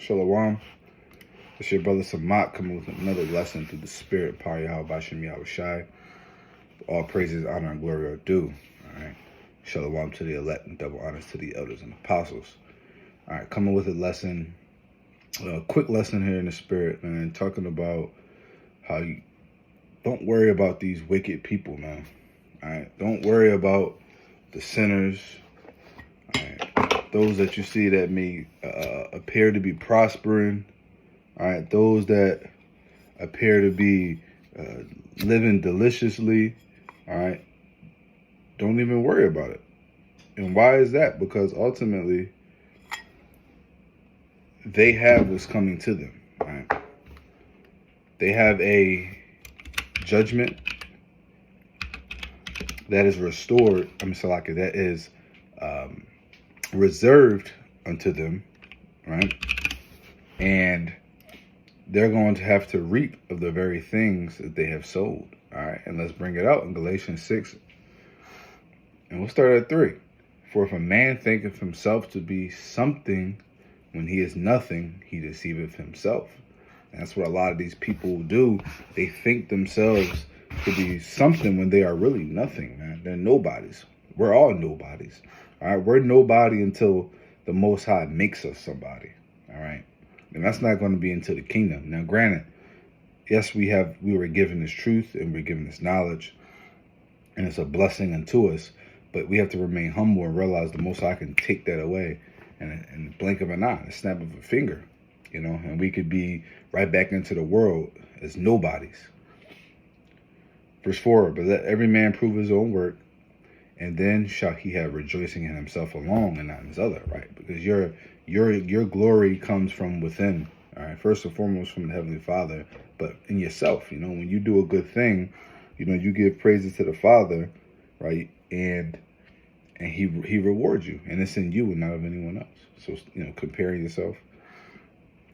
Shalom. It's your brother Samat coming with another lesson through the spirit, Power Yahweh Bashem Yahweh Shai. All praises, honor, and glory are due. All right. Shalom to the elect and double honors to the elders and apostles. All right, coming with a lesson, a quick lesson here in the spirit, man, talking about how you don't worry about these wicked people, man. All right. Don't worry about the sinners. All right. Those that you see that may appear to be prospering. All right, those that appear to be living deliciously, all right, don't even worry about it. And why is that? Because ultimately, they have what's coming to them, all right? They have a judgment that is restored, that is reserved unto them, right? And they're going to have to reap of the very things that they have sowed. All right, and let's bring it out in Galatians 6. And we'll start at 3. For if a man thinketh himself to be something when he is nothing, he deceiveth himself. And that's what a lot of these people do. They think themselves to be something when they are really nothing, man. They're nobodies. We're all nobodies. All right, we're nobody until the Most High makes us somebody. All right. And that's not going to be into the kingdom. Now, granted, yes, we were given this truth and we're given this knowledge, and it's a blessing unto us, but we have to remain humble and realize the Most High can take that away in the blink of an eye, a snap of a finger, and we could be right back into the world as nobodies. Verse 4, but let every man prove his own work, and then shall he have rejoicing in himself alone and not in his other, right? Because your glory comes from within, all right? First and foremost from the Heavenly Father, but in yourself, when you do a good thing, you give praises to the Father, right? And he rewards you, and it's in you and not of anyone else. So, comparing yourself.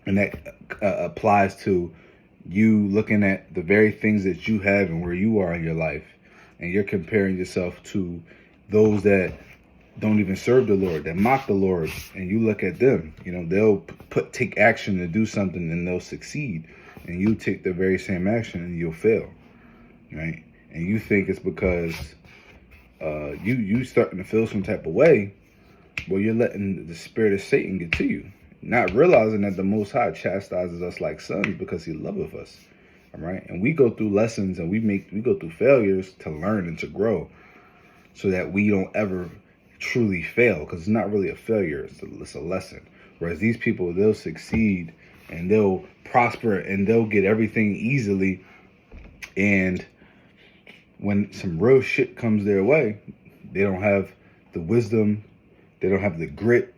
And that applies to you looking at the very things that you have and where you are in your life, and you're comparing yourself to those that don't even serve the Lord, that mock the Lord, and you look at them, they'll take action to do something and they'll succeed, and you take the very same action and you'll fail, right? And you think it's because you starting to feel some type of way. Well, you're letting the spirit of Satan get to you, not realizing that the Most High chastises us like sons because he loveth us, all right? And we go through lessons and we go through failures to learn and to grow, so that we don't ever truly fail, because it's not really a failure, it's a lesson. Whereas these people, they'll succeed and they'll prosper and they'll get everything easily, and when some real shit comes their way, they don't have the wisdom, they don't have the grit,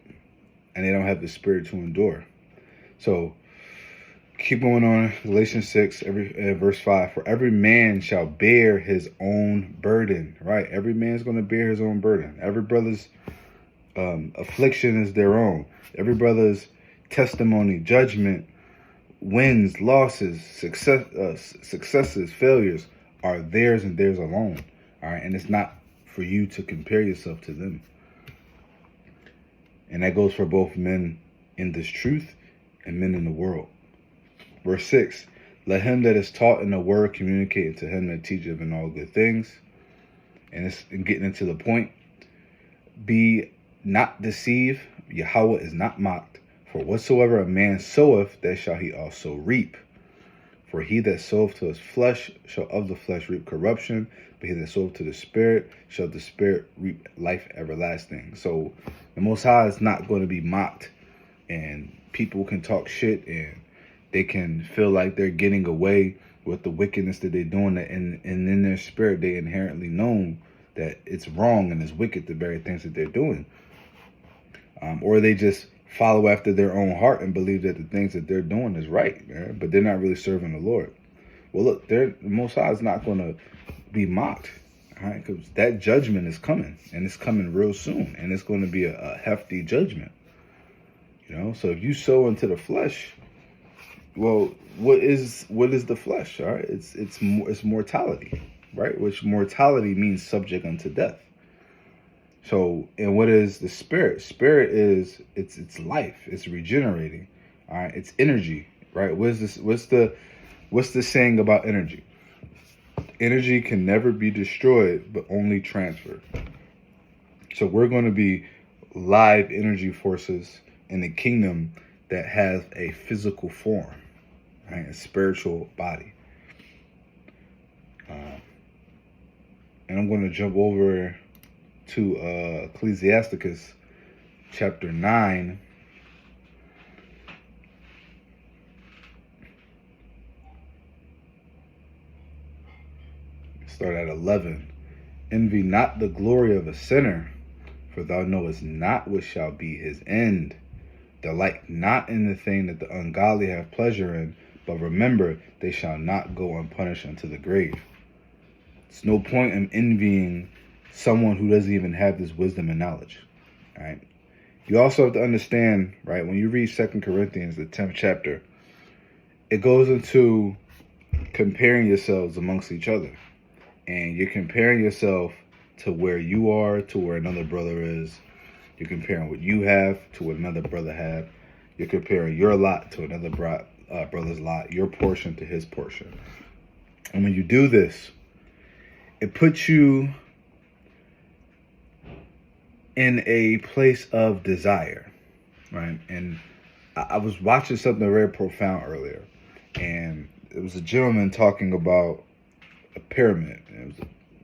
and they don't have the spirit to endure. So keep going on. Galatians 6, verse 5. For every man shall bear his own burden. Right? Every man's going to bear his own burden. Every brother's affliction is their own. Every brother's testimony, judgment, wins, losses, successes, failures are theirs and theirs alone. All right? And it's not for you to compare yourself to them. And that goes for both men in this truth and men in the world. Verse 6, let him that is taught in the word communicate to him that teacheth in all good things. And it's getting into the point. Be not deceived, Yahweh is not mocked. For whatsoever a man soweth, that shall he also reap. For he that soweth to his flesh shall of the flesh reap corruption, but he that soweth to the Spirit shall the Spirit reap life everlasting. So the Most High is not going to be mocked, and people can talk shit and they can feel like they're getting away with the wickedness that they're doing, and in their spirit they inherently know that it's wrong and it's wicked, the very things that they're doing. Or they just follow after their own heart and believe that the things that they're doing is right, man, but they're not really serving the Lord. Well, look, the Most High is not going to be mocked, all right, because that judgment is coming, and it's coming real soon, and it's going to be a hefty judgment. So if you sow into the flesh, well, what is the flesh? All right, it's mortality, right? Which mortality means subject unto death. So, and what is the spirit? Spirit is it's life. It's regenerating. All right, it's energy, right? What's the saying about energy? Energy can never be destroyed, but only transferred. So we're going to be live energy forces in a kingdom that has a physical form, right? A spiritual body. And I'm going to jump over to Ecclesiasticus chapter 9. Start at 11. Envy not the glory of a sinner, for thou knowest not what shall be his end. Delight not in the thing that the ungodly have pleasure in, but remember they shall not go unpunished unto the grave. It's no point in envying someone who doesn't even have this wisdom and knowledge. All right. You also have to understand, right, when you read 2 Corinthians, the 10th chapter, it goes into comparing yourselves amongst each other. And you're comparing yourself to where you are, to where another brother is. You're comparing what you have to what another brother had. You're comparing your lot to another brother's lot, your portion to his portion. And when you do this, it puts you in a place of desire, right? And I was watching something very profound earlier, and it was a gentleman talking about a pyramid.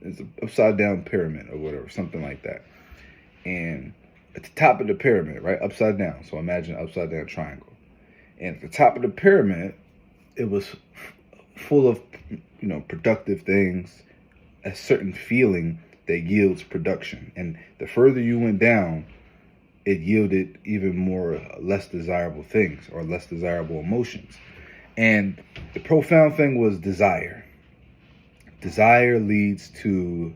It's an upside down pyramid or whatever, something like that. And at the top of the pyramid, right, upside down. So imagine an upside down triangle. And at the top of the pyramid, it was full of, productive things, a certain feeling that yields production. And the further you went down, it yielded even more less desirable things or less desirable emotions. And the profound thing was desire. Desire leads to,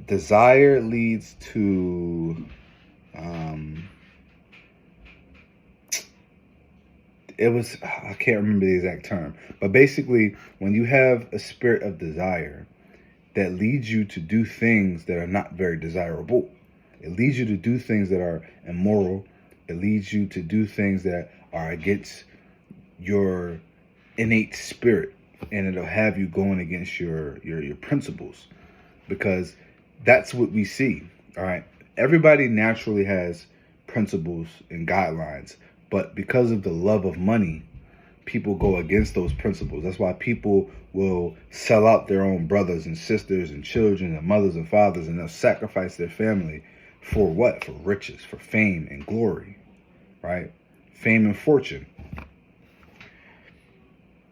desire leads to, I can't remember the exact term, but basically when you have a spirit of desire that leads you to do things that are not very desirable, it leads you to do things that are immoral, it leads you to do things that are against your innate spirit. And it'll have you going against your principles, because that's what we see. All right. Everybody naturally has principles and guidelines, but because of the love of money, people go against those principles. That's why people will sell out their own brothers and sisters and children and mothers and fathers, and they'll sacrifice their family for what? For riches, for fame and glory, right? Fame and fortune.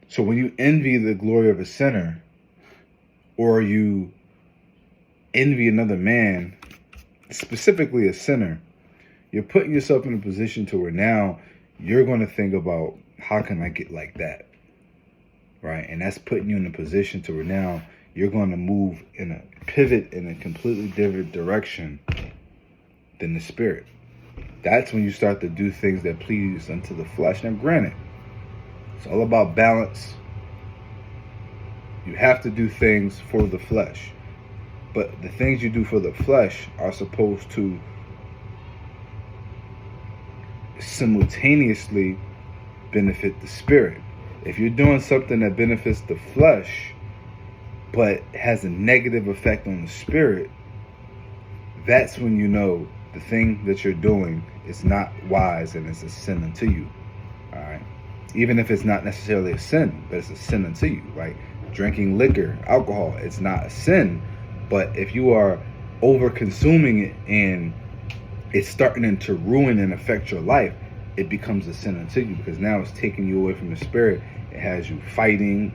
So when you envy the glory of a sinner, or you envy another man, specifically a sinner, you're putting yourself in a position to where now you're going to think about, how can I get like that? Right? And that's putting you in a position to where now you're going to move in a pivot in a completely different direction than the spirit. That's when you start to do things that please unto the flesh. Now granted, it's all about balance. You have to do things for the flesh. But the things you do for the flesh are supposed to simultaneously benefit the spirit. If you're doing something that benefits the flesh, but has a negative effect on the spirit, that's when you know the thing that you're doing is not wise and it's a sin unto you. All right. Even if it's not necessarily a sin, but it's a sin unto you. Like drinking liquor, alcohol, it's not a sin. But if you are over consuming it and it's starting to ruin and affect your life, it becomes a sin unto you, because now it's taking you away from the spirit. It has you fighting,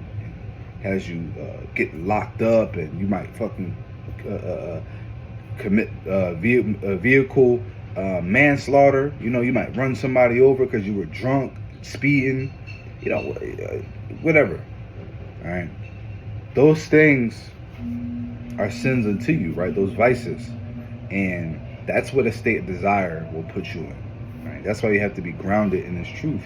has you getting locked up, and you might fucking commit vehicle manslaughter. You might run somebody over because you were drunk, speeding, whatever. All right, those things are sins unto you, right? Those vices, and that's what a state of desire will put you in. Right? That's why you have to be grounded in this truth,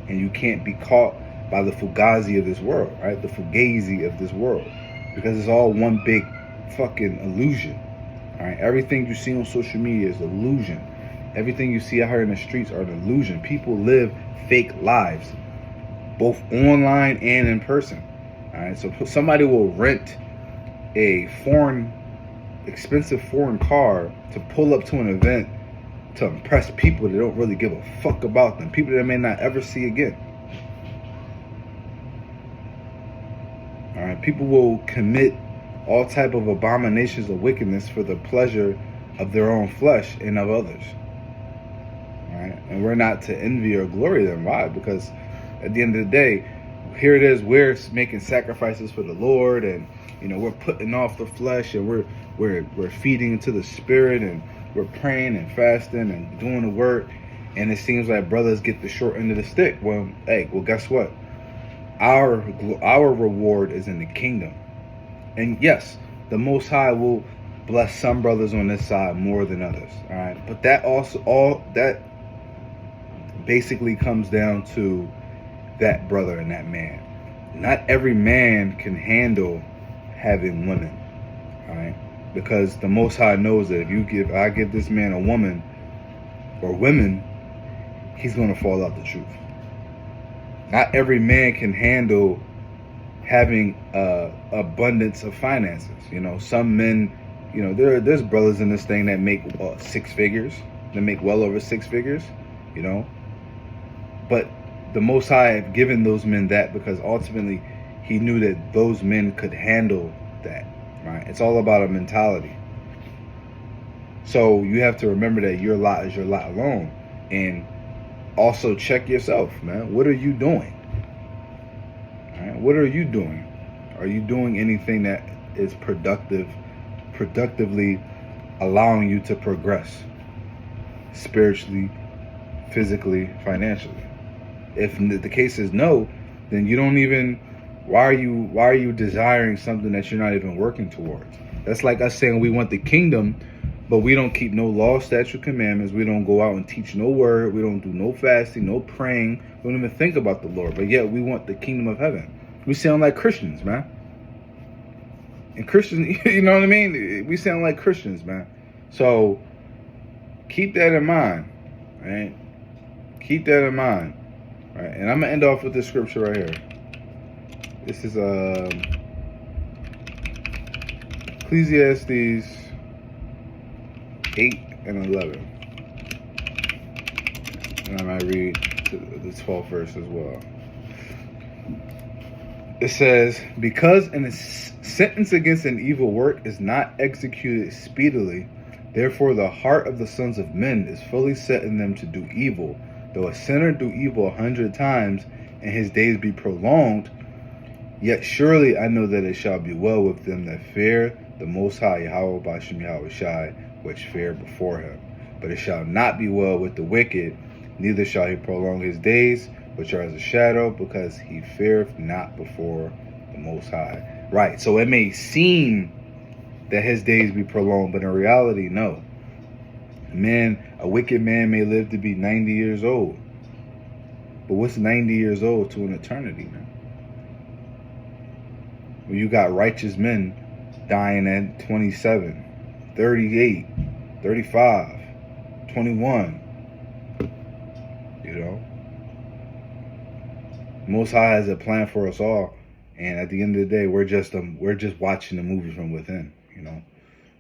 and you can't be caught by the fugazi of this world, right? The fugazi of this world, because it's all one big fucking illusion. All right, everything you see on social media is illusion. Everything you see out here in the streets are an illusion. People live fake lives, both online and in person. All right, so somebody will rent a expensive foreign car to pull up to an event to impress people that don't really give a fuck about them, people that may not ever see again. All right, people will commit all type of abominations of wickedness for the pleasure of their own flesh and of others. All right, and we're not to envy or glory them. Why? Because at the end of the day, here it is, we're making sacrifices for the Lord, and we're putting off the flesh, and we're feeding into the spirit, and we're praying and fasting and doing the work, and it seems like brothers get the short end of the stick. Well, guess what? Our reward is in the kingdom. And yes, the Most High will bless some brothers on this side more than others. All right, but that basically comes down to that brother and that man. Not every man can handle having women. All right, because the Most High knows that if I give this man a woman or women, he's going to fall out the truth. Not every man can handle having abundance of finances. Some men, there's brothers in this thing that make 6 figures, that make well over 6 figures, but the Most High have given those men that because ultimately he knew that those men could handle that, right? It's all about a mentality. So you have to remember that your lot is your lot alone. And also check yourself, man. What are you doing? All right? What are you doing? Are you doing anything that is productively allowing you to progress spiritually, physically, financially? If the case is no, then you don't even, why are you desiring something that you're not even working towards? That's like us saying we want the kingdom, but we don't keep no law, statute, commandments. We don't go out and teach no word. We don't do no fasting, no praying. We don't even think about the Lord. But yet we want the kingdom of heaven. We sound like Christians, man. And Christians, you know what I mean? We sound like Christians, man. So keep that in mind, right? Keep that in mind, right? And I'm going to end off with this scripture right here. This is Ecclesiastes 8 and 11. And I might read the 12th verse as well. It says, because a sentence against an evil work is not executed speedily, therefore the heart of the sons of men is fully set in them to do evil. Though a sinner do evil 100 times, and his days be prolonged, yet surely I know that it shall be well with them that fear the Most High, Yahweh Bashem Yahweh Shai, which fear before him. But it shall not be well with the wicked, neither shall he prolong his days, which are as a shadow, because he feareth not before the Most High. Right, so it may seem that his days be prolonged, but in reality, no. A wicked man may live to be 90 years old. But what's 90 years old to an eternity, man? Well, you got righteous men dying at 27, 38, 35, 21. Most High has a plan for us all, and at the end of the day, we're just watching the movie from within.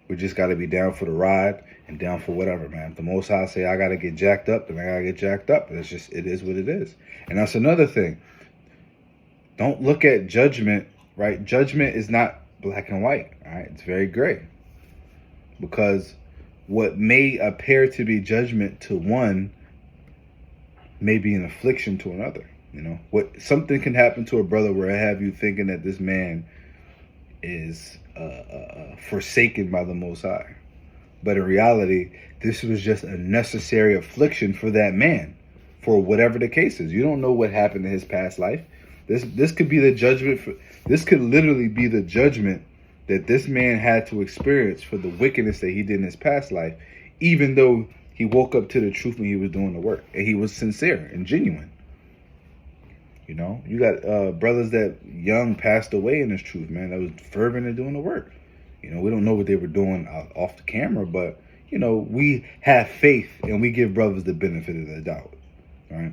We just got to be down for the ride and down for whatever, man. If the Most High say I got to get jacked up, then I got to get jacked up. It is what it is. And that's another thing. Don't look at judgment, right? Judgment is not black and white, all right? It's very gray. Because what may appear to be judgment to one may be an affliction to another. Something can happen to a brother where I have you thinking that this man is forsaken by the Most High. But in reality, this was just a necessary affliction for that man, for whatever the case is. You don't know what happened in his past life. This could be the judgment. This could literally be the judgment that this man had to experience for the wickedness that he did in his past life, even though he woke up to the truth when he was doing the work, and he was sincere and genuine. You got brothers that young passed away in this truth, man, that was fervent in doing the work. We don't know what they were doing off the camera, but, we have faith and we give brothers the benefit of the doubt, right?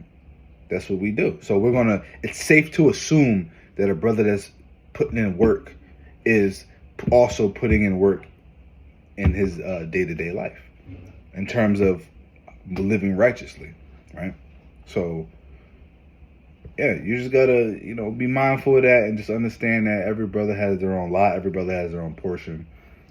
That's what we do. So it's safe to assume that a brother that's putting in work is also putting in work in his day-to-day life in terms of living righteously, right? So yeah, you just gotta, be mindful of that and just understand that every brother has their own lot, every brother has their own portion,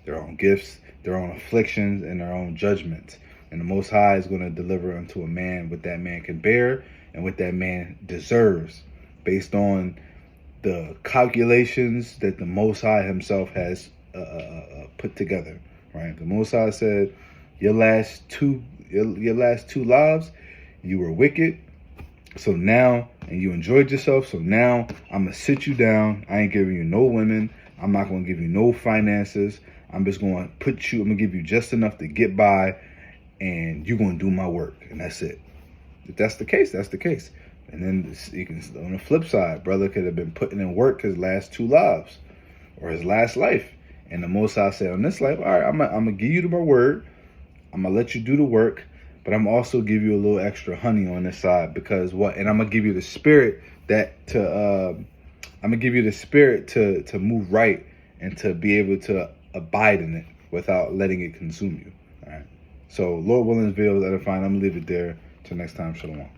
their own gifts, their own afflictions, and their own judgments. And the Most High is going to deliver unto a man what that man can bear and what that man deserves based on the calculations that the Most High himself has put together, right? The Most High said, your last two lives, you were wicked. So now, and you enjoyed yourself. So now I'm going to sit you down. I ain't giving you no women. I'm not going to give you no finances. I'm just going to I'm going to give you just enough to get by, and you're going to do my work. And that's it. If that's the case, that's the case. And then you can, on the flip side, brother could have been putting in work his last two lives or his last life. And the Most High said, on this life, all right, I'm going to give you my word. I'm going to let you do the work. But I'm also give you a little extra honey on this side because what? And I'm gonna give you the spirit to move right and to be able to abide in it without letting it consume you. All right. So Lord willing, this video is edifying. I'm gonna leave it there. Till next time, shalom.